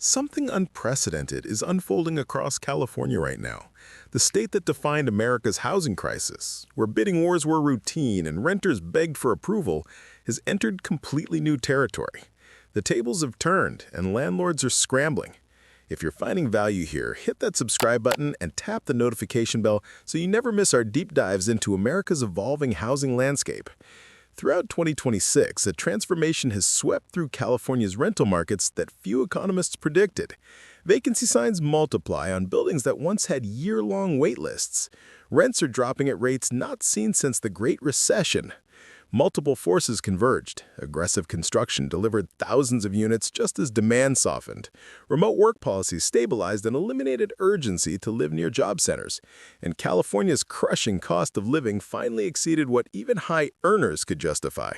Something unprecedented is unfolding across California right now. The state that defined America's housing crisis, where bidding wars were routine and renters begged for approval, has entered completely new territory. The tables have turned, and landlords are scrambling. If you're finding value here, hit that subscribe button and tap the notification bell so you never miss our deep dives into America's evolving housing landscape. Throughout 2026, a transformation has swept through California's rental markets that few economists predicted. Vacancy signs multiply on buildings that once had year-long wait lists. Rents are dropping at rates not seen since the Great Recession. Multiple forces converged. Aggressive construction delivered thousands of units just as demand softened. Remote work policies stabilized and eliminated urgency to live near job centers. And California's crushing cost of living finally exceeded what even high earners could justify.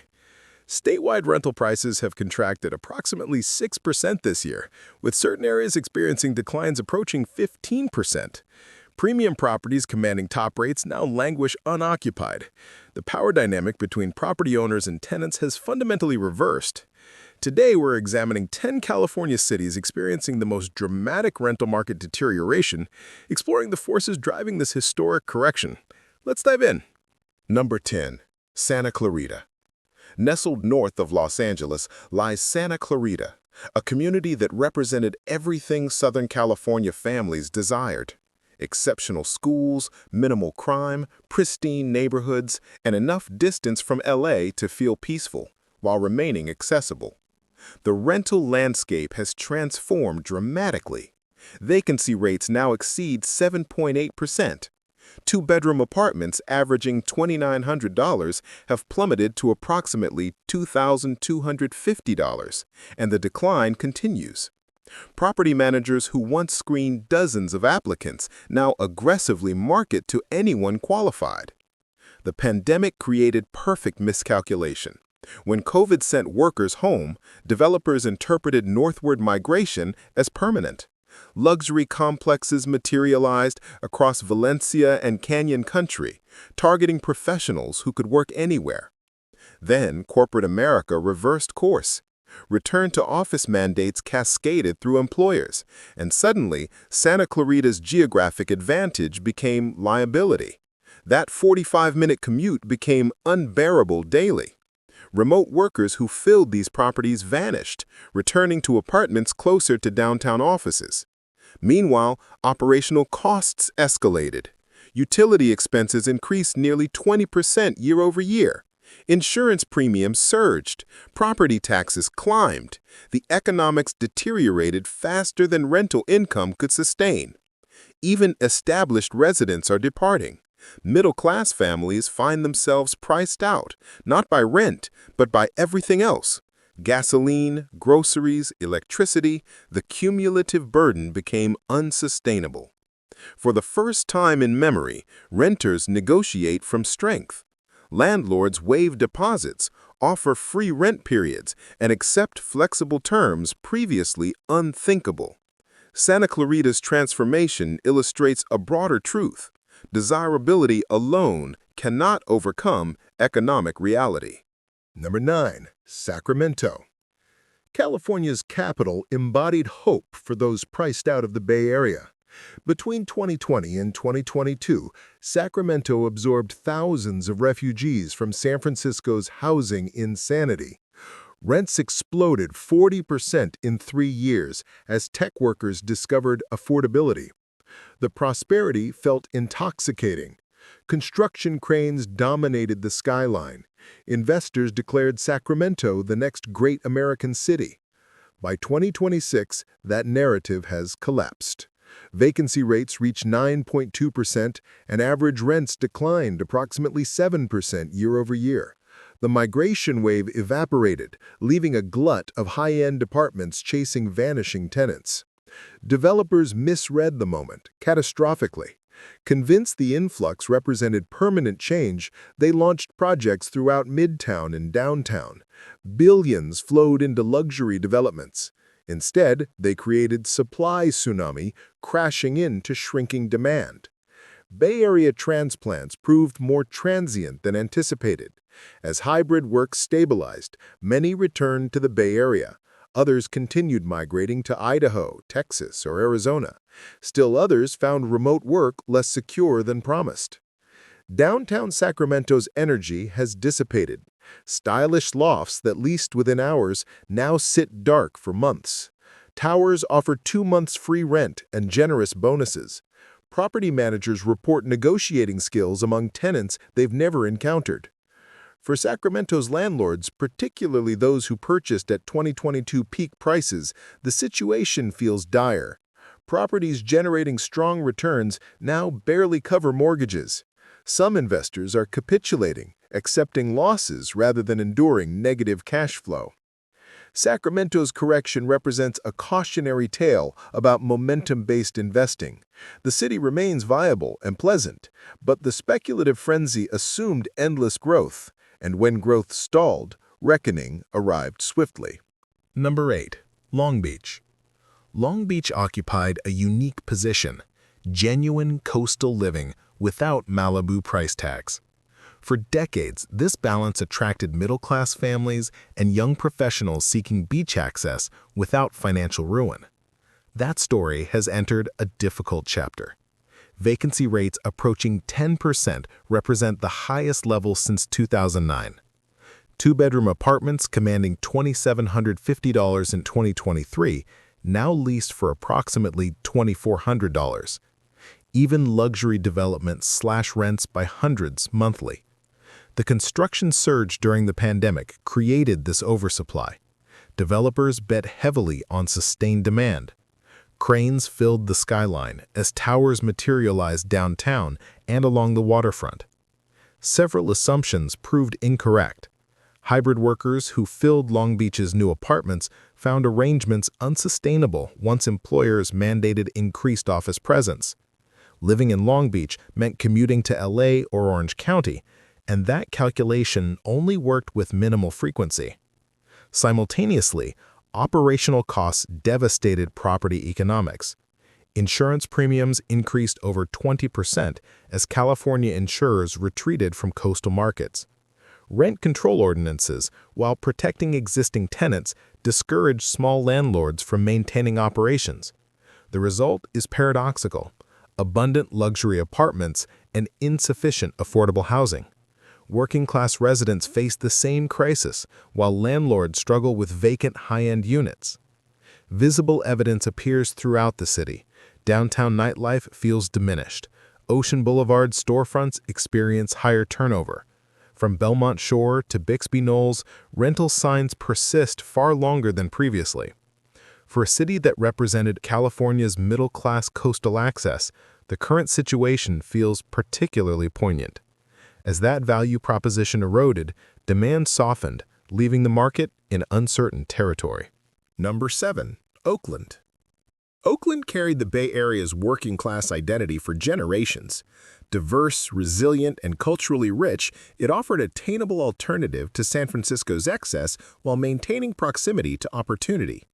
Statewide rental prices have contracted approximately 6% this year, with certain areas experiencing declines approaching 15%. Premium properties commanding top rates now languish unoccupied. The power dynamic between property owners and tenants has fundamentally reversed. Today, we're examining 10 California cities experiencing the most dramatic rental market deterioration, exploring the forces driving this historic correction. Let's dive in. Number 10. Santa Clarita. Nestled north of Los Angeles lies Santa Clarita, a community that represented everything Southern California families desired. Exceptional schools, minimal crime, pristine neighborhoods, and enough distance from LA to feel peaceful, while remaining accessible. The rental landscape has transformed dramatically. Vacancy rates now exceed 7.8%. Two-bedroom apartments averaging $2,900 have plummeted to approximately $2,250, and the decline continues. Property managers who once screened dozens of applicants now aggressively market to anyone qualified. The pandemic created perfect miscalculation. When COVID sent workers home, developers interpreted northward migration as permanent. Luxury complexes materialized across Valencia and Canyon Country, targeting professionals who could work anywhere. Then corporate America reversed course. Return-to-office mandates cascaded through employers, and suddenly Santa Clarita's geographic advantage became liability. That 45-minute commute became unbearable daily. Remote workers who filled these properties vanished, returning to apartments closer to downtown offices. Meanwhile, operational costs escalated. Utility expenses increased nearly 20% year over year. Insurance premiums surged, property taxes climbed, the economics deteriorated faster than rental income could sustain. Even established residents are departing. Middle-class families find themselves priced out, not by rent, but by everything else. Gasoline, groceries, electricity, the cumulative burden became unsustainable. For the first time in memory, renters negotiate from strength. Landlords waive deposits, offer free rent periods, and accept flexible terms previously unthinkable. Santa Clarita's transformation illustrates a broader truth. Desirability alone cannot overcome economic reality. Number 9. Sacramento. California's capital embodied hope for those priced out of the Bay Area. Between 2020 and 2022, Sacramento absorbed thousands of refugees from San Francisco's housing insanity. Rents exploded 40% in 3 years as tech workers discovered affordability. The prosperity felt intoxicating. Construction cranes dominated the skyline. Investors declared Sacramento the next great American city. By 2026, that narrative has collapsed. Vacancy rates reached 9.2%, and average rents declined approximately 7% year over year. The migration wave evaporated, leaving a glut of high-end apartments chasing vanishing tenants. Developers misread the moment, catastrophically. Convinced the influx represented permanent change, they launched projects throughout Midtown and downtown. Billions flowed into luxury developments. Instead, they created supply tsunami, crashing into shrinking demand. Bay Area transplants proved more transient than anticipated. As hybrid work stabilized, many returned to the Bay Area, Others continued migrating to Idaho, Texas, or Arizona. Still others found remote work less secure than promised. Downtown Sacramento's energy has dissipated. Stylish lofts that leased within hours now sit dark for months. Towers offer 2 months free rent and generous bonuses. Property managers report negotiating skills among tenants they've never encountered. For Sacramento's landlords, particularly those who purchased at 2022 peak prices, the situation feels dire. Properties generating strong returns now barely cover mortgages. Some investors are capitulating, accepting losses rather than enduring negative cash flow. Sacramento's correction represents a cautionary tale about momentum-based investing. The city remains viable and pleasant, but the speculative frenzy assumed endless growth, and when growth stalled, reckoning arrived swiftly. Number 8. Long Beach. Long Beach occupied a unique position, genuine coastal living without Malibu price tags. For decades, this balance attracted middle-class families and young professionals seeking beach access without financial ruin. That story has entered a difficult chapter. Vacancy rates approaching 10% represent the highest level since 2009. Two-bedroom apartments commanding $2,750 in 2023 now leased for approximately $2,400. Even luxury developments slash rents by hundreds monthly. The construction surge during the pandemic created this oversupply. Developers bet heavily on sustained demand. Cranes filled the skyline as towers materialized downtown and along the waterfront. Several assumptions proved incorrect. Hybrid workers who filled Long Beach's new apartments found arrangements unsustainable once employers mandated increased office presence. Living in Long Beach meant commuting to LA or Orange County, and that calculation only worked with minimal frequency. Simultaneously, operational costs devastated property economics. Insurance premiums increased over 20% as California insurers retreated from coastal markets. Rent control ordinances, while protecting existing tenants, discouraged small landlords from maintaining operations. The result is paradoxical: abundant luxury apartments and insufficient affordable housing. Working-class residents face the same crisis, while landlords struggle with vacant high-end units. Visible evidence appears throughout the city. Downtown nightlife feels diminished. Ocean Boulevard storefronts experience higher turnover. From Belmont Shore to Bixby Knolls, rental signs persist far longer than previously. For a city that represented California's middle-class coastal access, the current situation feels particularly poignant. As that value proposition eroded, demand softened, leaving the market in uncertain territory. Number 7. Oakland. Oakland carried the Bay Area's working-class identity for generations. Diverse, resilient, and culturally rich, it offered an attainable alternative to San Francisco's excess while maintaining proximity to opportunity.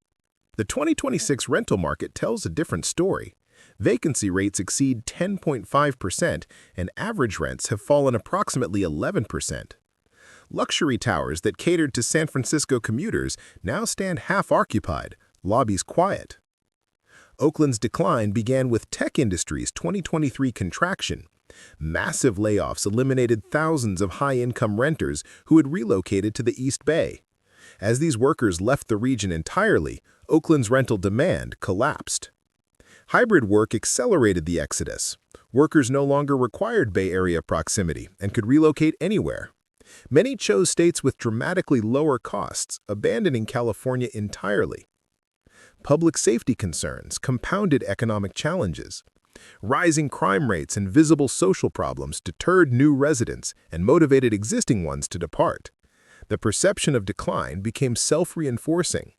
The 2026 rental market tells a different story. Vacancy rates exceed 10.5%, and average rents have fallen approximately 11%. Luxury towers that catered to San Francisco commuters now stand half-occupied, lobbies quiet. Oakland's decline began with tech industry's 2023 contraction. Massive layoffs eliminated thousands of high-income renters who had relocated to the East Bay. As these workers left the region entirely, Oakland's rental demand collapsed. Hybrid work accelerated the exodus. Workers no longer required Bay Area proximity and could relocate anywhere. Many chose states with dramatically lower costs, abandoning California entirely. Public safety concerns compounded economic challenges. Rising crime rates and visible social problems deterred new residents and motivated existing ones to depart. The perception of decline became self-reinforcing.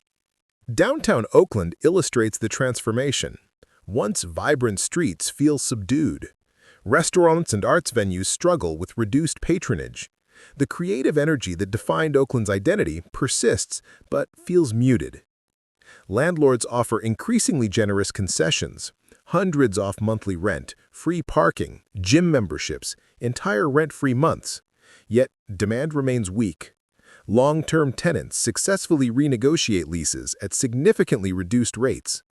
Downtown Oakland illustrates the transformation. Once vibrant streets feel subdued. Restaurants and arts venues struggle with reduced patronage. The creative energy that defined Oakland's identity persists but feels muted. Landlords offer increasingly generous concessions, hundreds off monthly rent, free parking, gym memberships, entire rent-free months. Yet demand remains weak. Long-term tenants successfully renegotiate leases at significantly reduced rates.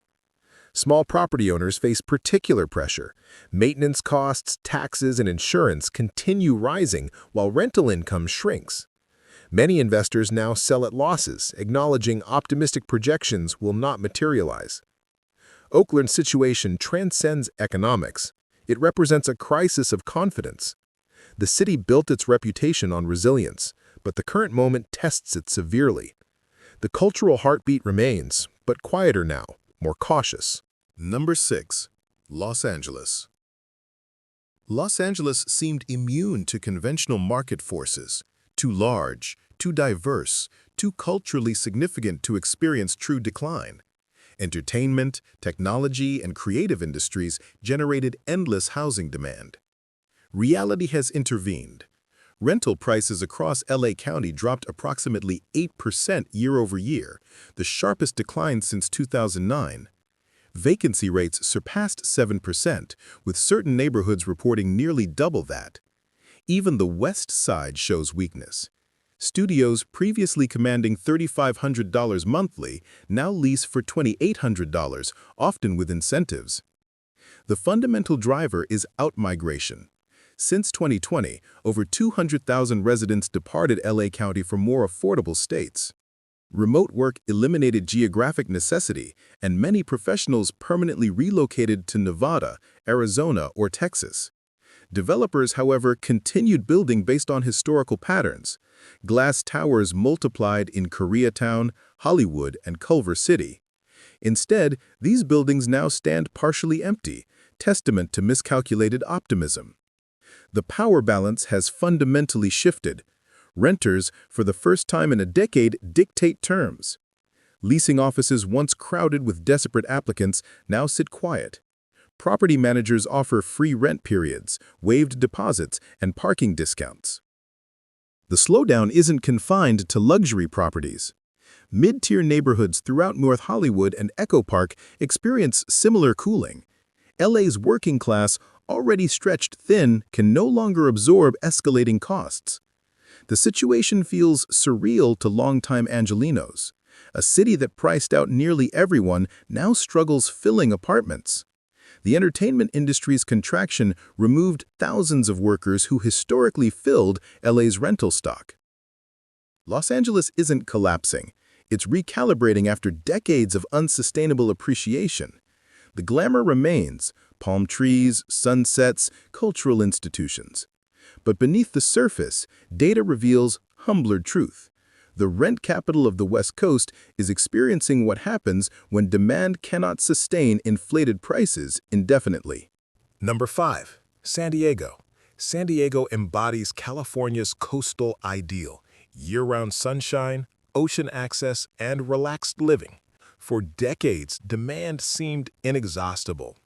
Small property owners face particular pressure. Maintenance costs, taxes, and insurance continue rising while rental income shrinks. Many investors now sell at losses, acknowledging optimistic projections will not materialize. Oakland's situation transcends economics. It represents a crisis of confidence. The city built its reputation on resilience, but the current moment tests it severely. The cultural heartbeat remains, but quieter now, more cautious. Number 6. Los Angeles. Los Angeles seemed immune to conventional market forces, too large, too diverse, too culturally significant to experience true decline. Entertainment, technology, and creative industries generated endless housing demand. Reality has intervened. Rental prices across LA County dropped approximately 8% year-over-year, the sharpest decline since 2009. Vacancy rates surpassed 7%, with certain neighborhoods reporting nearly double that. Even the West Side shows weakness. Studios previously commanding $3,500 monthly now lease for $2,800, often with incentives. The fundamental driver is outmigration. Since 2020, over 200,000 residents departed LA County for more affordable states. Remote work eliminated geographic necessity, and many professionals permanently relocated to Nevada, Arizona, or Texas. Developers, however, continued building based on historical patterns. Glass towers multiplied in Koreatown, Hollywood, and Culver City. Instead, these buildings now stand partially empty, testament to miscalculated optimism. The power balance has fundamentally shifted. Renters, for the first time in a decade, dictate terms. Leasing offices once crowded with desperate applicants now sit quiet. Property managers offer free rent periods, waived deposits, and parking discounts. The slowdown isn't confined to luxury properties. Mid-tier neighborhoods throughout North Hollywood and Echo Park experience similar cooling. LA's working class, already stretched thin, can no longer absorb escalating costs. The situation feels surreal to longtime Angelenos. A city that priced out nearly everyone now struggles filling apartments. The entertainment industry's contraction removed thousands of workers who historically filled LA's rental stock. Los Angeles isn't collapsing. It's recalibrating after decades of unsustainable appreciation. The glamour remains: palm trees, sunsets, cultural institutions. But beneath the surface, data reveals humbler truth. The rent capital of the West Coast is experiencing what happens when demand cannot sustain inflated prices indefinitely. Number 5. San Diego. San Diego embodies California's coastal ideal: year-round sunshine, ocean access, and relaxed living. For decades, demand seemed inexhaustible.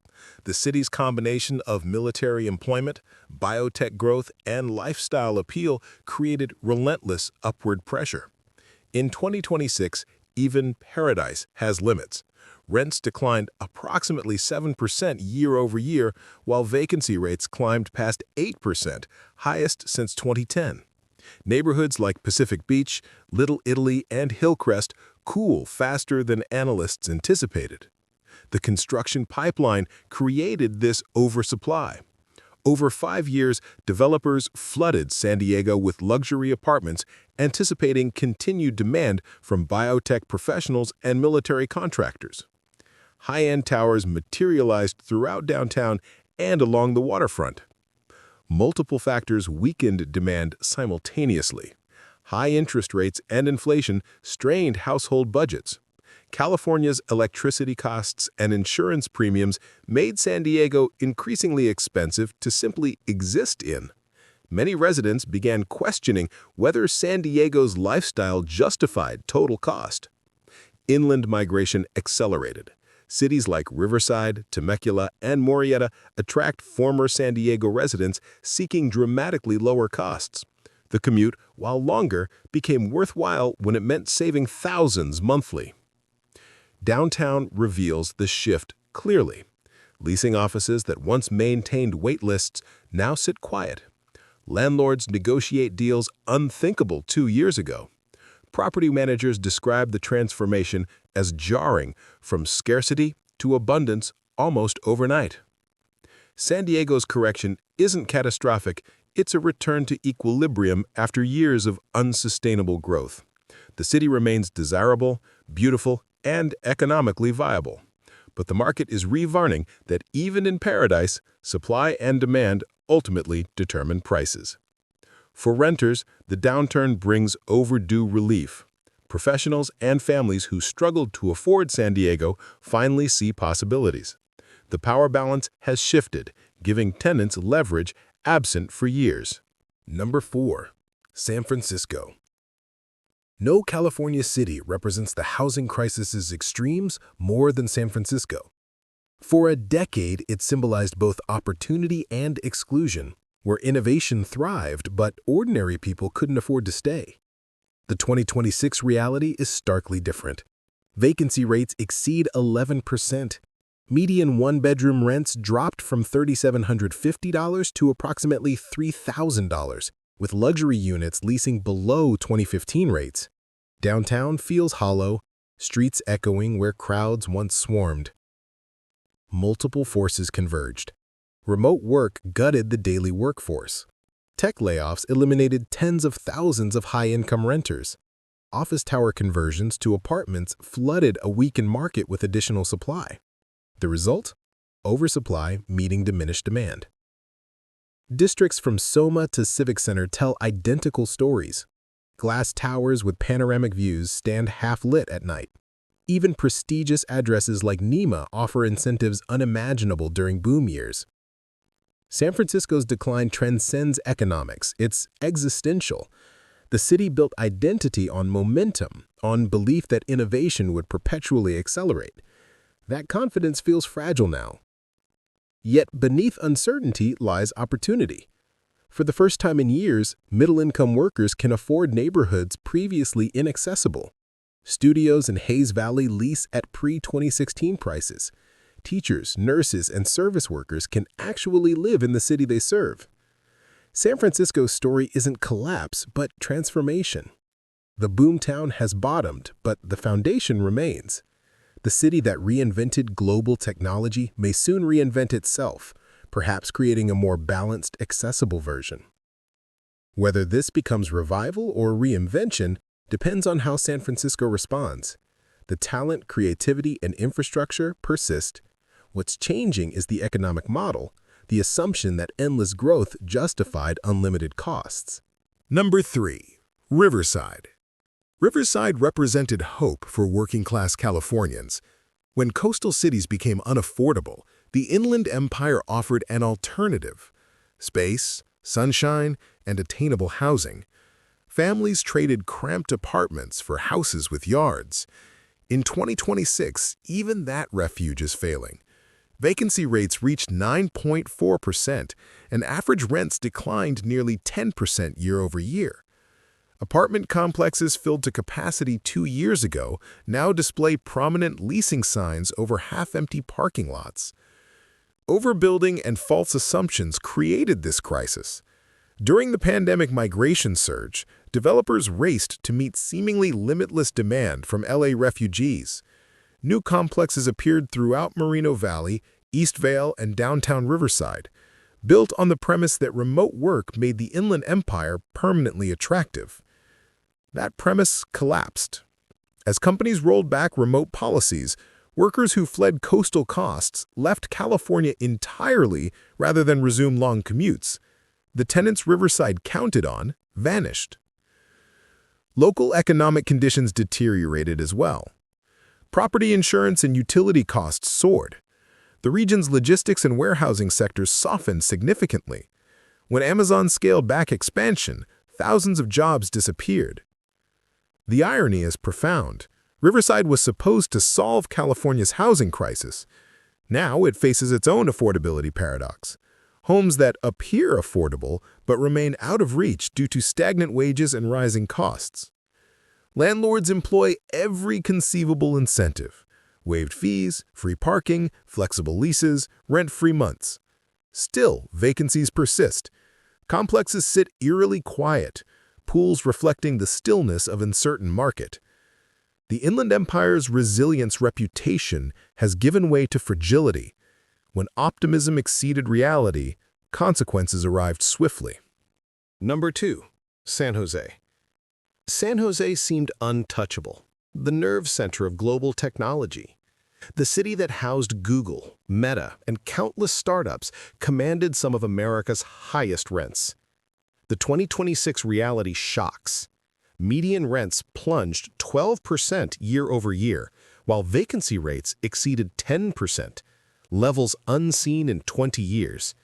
The city's combination of military employment, biotech growth, and lifestyle appeal created relentless upward pressure. In 2026, even paradise has limits. Rents declined approximately 7% year-over-year, while vacancy rates climbed past 8%, highest since 2010. Neighborhoods like Pacific Beach, Little Italy, and Hillcrest cool faster than analysts anticipated. The construction pipeline created this oversupply. Over 5 years, developers flooded San Diego with luxury apartments, anticipating continued demand from biotech professionals and military contractors. High-end towers materialized throughout downtown and along the waterfront. Multiple factors weakened demand simultaneously. High interest rates and inflation strained household budgets. California's electricity costs and insurance premiums made San Diego increasingly expensive to simply exist in. Many residents began questioning whether San Diego's lifestyle justified total cost. Inland migration accelerated. Cities like Riverside, Temecula, and Murrieta attract former San Diego residents seeking dramatically lower costs. The commute, while longer, became worthwhile when it meant saving thousands monthly. Downtown reveals the shift clearly. Leasing offices that once maintained wait lists now sit quiet. Landlords negotiate deals unthinkable 2 years ago. Property managers describe the transformation as jarring, from scarcity to abundance almost overnight. San Diego's correction isn't catastrophic, it's a return to equilibrium after years of unsustainable growth. The city remains desirable, beautiful, and economically viable. But the market is re-warning that even in paradise, supply and demand ultimately determine prices. For renters, the downturn brings overdue relief. Professionals and families who struggled to afford San Diego finally see possibilities. The power balance has shifted, giving tenants leverage absent for years. Number 4. San Francisco. No California city represents the housing crisis's extremes more than San Francisco. For a decade, it symbolized both opportunity and exclusion, where innovation thrived but ordinary people couldn't afford to stay. The 2026 reality is starkly different. Vacancy rates exceed 11%. Median one-bedroom rents dropped from $3,750 to approximately $3,000, with luxury units leasing below 2015 rates. Downtown feels hollow, streets echoing where crowds once swarmed. Multiple forces converged. Remote work gutted the daily workforce. Tech layoffs eliminated tens of thousands of high-income renters. Office tower conversions to apartments flooded a weakened market with additional supply. The result? Oversupply meeting diminished demand. Districts from SoMa to Civic Center tell identical stories. Glass towers with panoramic views stand half-lit at night. Even prestigious addresses like NEMA offer incentives unimaginable during boom years. San Francisco's decline transcends economics. It's existential. The city built identity on momentum, on belief that innovation would perpetually accelerate. That confidence feels fragile now. Yet beneath uncertainty lies opportunity. For the first time in years, middle-income workers can afford neighborhoods previously inaccessible. Studios in Hayes Valley lease at pre-2016 prices. Teachers, nurses, and service workers can actually live in the city they serve. San Francisco's story isn't collapse, but transformation. The boomtown has bottomed, but the foundation remains. The city that reinvented global technology may soon reinvent itself, perhaps creating a more balanced, accessible version. Whether this becomes revival or reinvention depends on how San Francisco responds. The talent, creativity, and infrastructure persist. What's changing is the economic model, the assumption that endless growth justified unlimited costs. Number 3. Riverside. Riverside represented hope for working-class Californians. When coastal cities became unaffordable, the Inland Empire offered an alternative: space, sunshine, and attainable housing. Families traded cramped apartments for houses with yards. In 2026, even that refuge is failing. Vacancy rates reached 9.4%, and average rents declined nearly 10% year over year. Apartment complexes filled to capacity 2 years ago now display prominent leasing signs over half-empty parking lots. Overbuilding and false assumptions created this crisis. During the pandemic migration surge, developers raced to meet seemingly limitless demand from LA refugees. New complexes appeared throughout Moreno Valley, East Vale, and downtown Riverside, built on the premise that remote work made the Inland Empire permanently attractive. That premise collapsed. As companies rolled back remote policies, workers who fled coastal costs left California entirely rather than resume long commutes. The tenants Riverside counted on vanished. Local economic conditions deteriorated as well. Property insurance and utility costs soared. The region's logistics and warehousing sectors softened significantly. When Amazon scaled back expansion, thousands of jobs disappeared. The irony is profound. Riverside was supposed to solve California's housing crisis. Now it faces its own affordability paradox. Homes that appear affordable but remain out of reach due to stagnant wages and rising costs. Landlords employ every conceivable incentive: waived fees, free parking, flexible leases, rent-free months. Still, vacancies persist. Complexes sit eerily quiet. pools reflecting the stillness of uncertain market. The Inland Empire's resilience reputation has given way to fragility. When optimism exceeded reality, consequences arrived swiftly. Number 2. San Jose. San Jose seemed untouchable, the nerve center of global technology. The city that housed Google, Meta, and countless startups commanded some of America's highest rents. The 2026 reality shocks. Median rents plunged 12% year over year, while vacancy rates exceeded 10%, levels unseen in 20 years.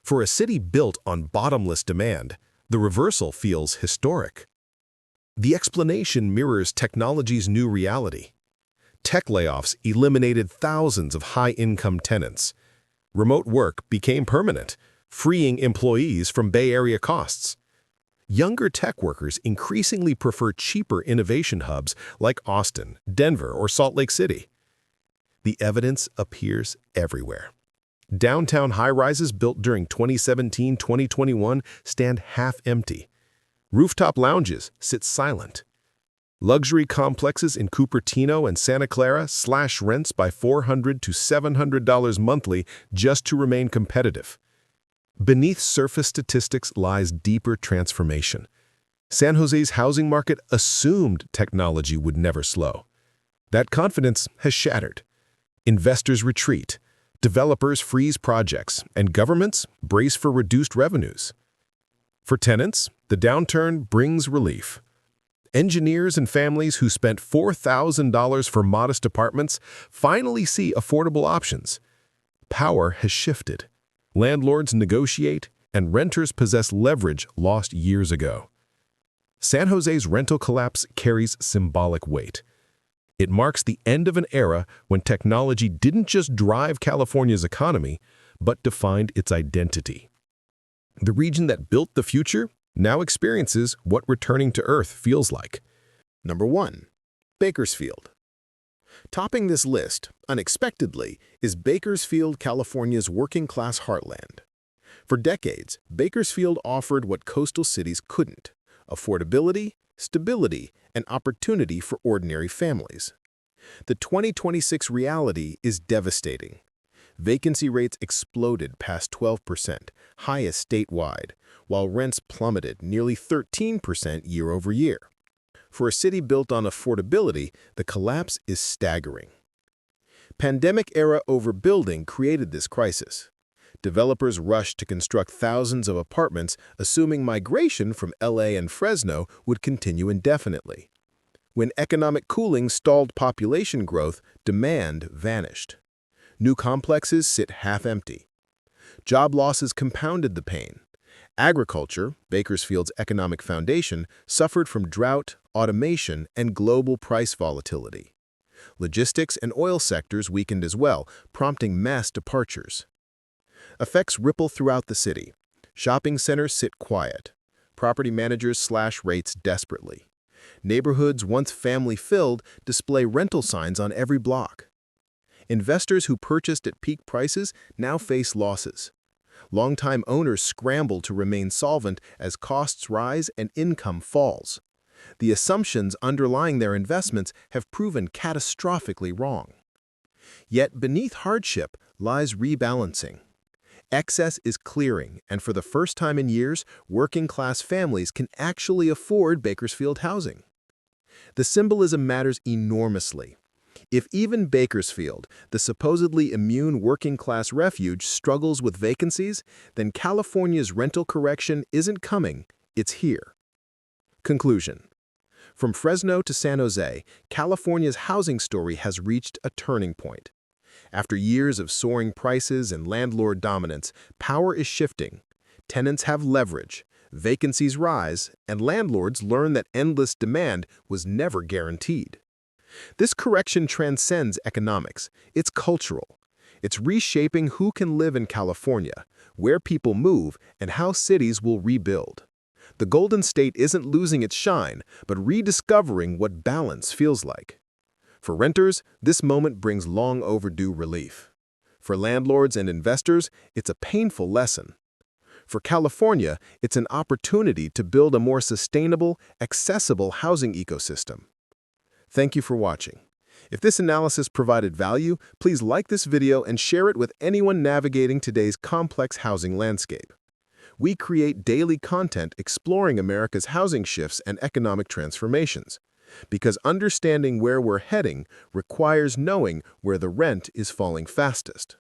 For a city built on bottomless demand, the reversal feels historic. The explanation mirrors technology's new reality. Tech layoffs eliminated thousands of high-income tenants. Remote work became permanent, freeing employees from Bay Area costs. Younger tech workers increasingly prefer cheaper innovation hubs like Austin, Denver, or Salt Lake City. The evidence appears everywhere. Downtown high-rises built during 2017-2021 stand half empty. Rooftop lounges sit silent. Luxury complexes in Cupertino and Santa Clara slash rents by $400 to $700 monthly just to remain competitive. Beneath surface statistics lies deeper transformation. San Jose's housing market assumed technology would never slow. That confidence has shattered. Investors retreat, developers freeze projects, and governments brace for reduced revenues. For tenants, the downturn brings relief. Engineers and families who spent $4,000 for modest apartments finally see affordable options. Power has shifted. Landlords negotiate, and renters possess leverage lost years ago. San Jose's rental collapse carries symbolic weight. It marks the end of an era when technology didn't just drive California's economy, but defined its identity. The region that built the future now experiences what returning to Earth feels like. Number 1. Bakersfield. Topping this list, unexpectedly, is Bakersfield, California's working-class heartland. For decades, Bakersfield offered what coastal cities couldn't: affordability, stability, and opportunity for ordinary families. The 2026 reality is devastating. Vacancy rates exploded past 12%, highest statewide, while rents plummeted nearly 13% year over year. For a city built on affordability, the collapse is staggering. Pandemic-era overbuilding created this crisis. Developers rushed to construct thousands of apartments, assuming migration from LA and Fresno would continue indefinitely. When economic cooling stalled population growth, demand vanished. New complexes sit half-empty. Job losses compounded the pain. Agriculture, Bakersfield's economic foundation, suffered from drought, automation, and global price volatility. Logistics and oil sectors weakened as well, prompting mass departures. Effects ripple throughout the city. Shopping centers sit quiet. Property managers slash rates desperately. Neighborhoods once family-filled display rental signs on every block. Investors who purchased at peak prices now face losses. Longtime owners scramble to remain solvent as costs rise and income falls. The assumptions underlying their investments have proven catastrophically wrong. Yet beneath hardship lies rebalancing. Excess is clearing, and for the first time in years, working-class families can actually afford Bakersfield housing. The symbolism matters enormously. If even Bakersfield, the supposedly immune working-class refuge, struggles with vacancies, then California's rental correction isn't coming, it's here. Conclusion. From Fresno to San Jose, California's housing story has reached a turning point. After years of soaring prices and landlord dominance, power is shifting. Tenants have leverage, vacancies rise, and landlords learn that endless demand was never guaranteed. This correction transcends economics. It's cultural. It's reshaping who can live in California, where people move, and how cities will rebuild. The Golden State isn't losing its shine, but rediscovering what balance feels like. For renters, this moment brings long overdue relief. For landlords and investors, it's a painful lesson. For California, it's an opportunity to build a more sustainable, accessible housing ecosystem. Thank you for watching. If this analysis provided value, please like this video and share it with anyone navigating today's complex housing landscape. We create daily content exploring America's housing shifts and economic transformations, because understanding where we're heading requires knowing where the rent is falling fastest.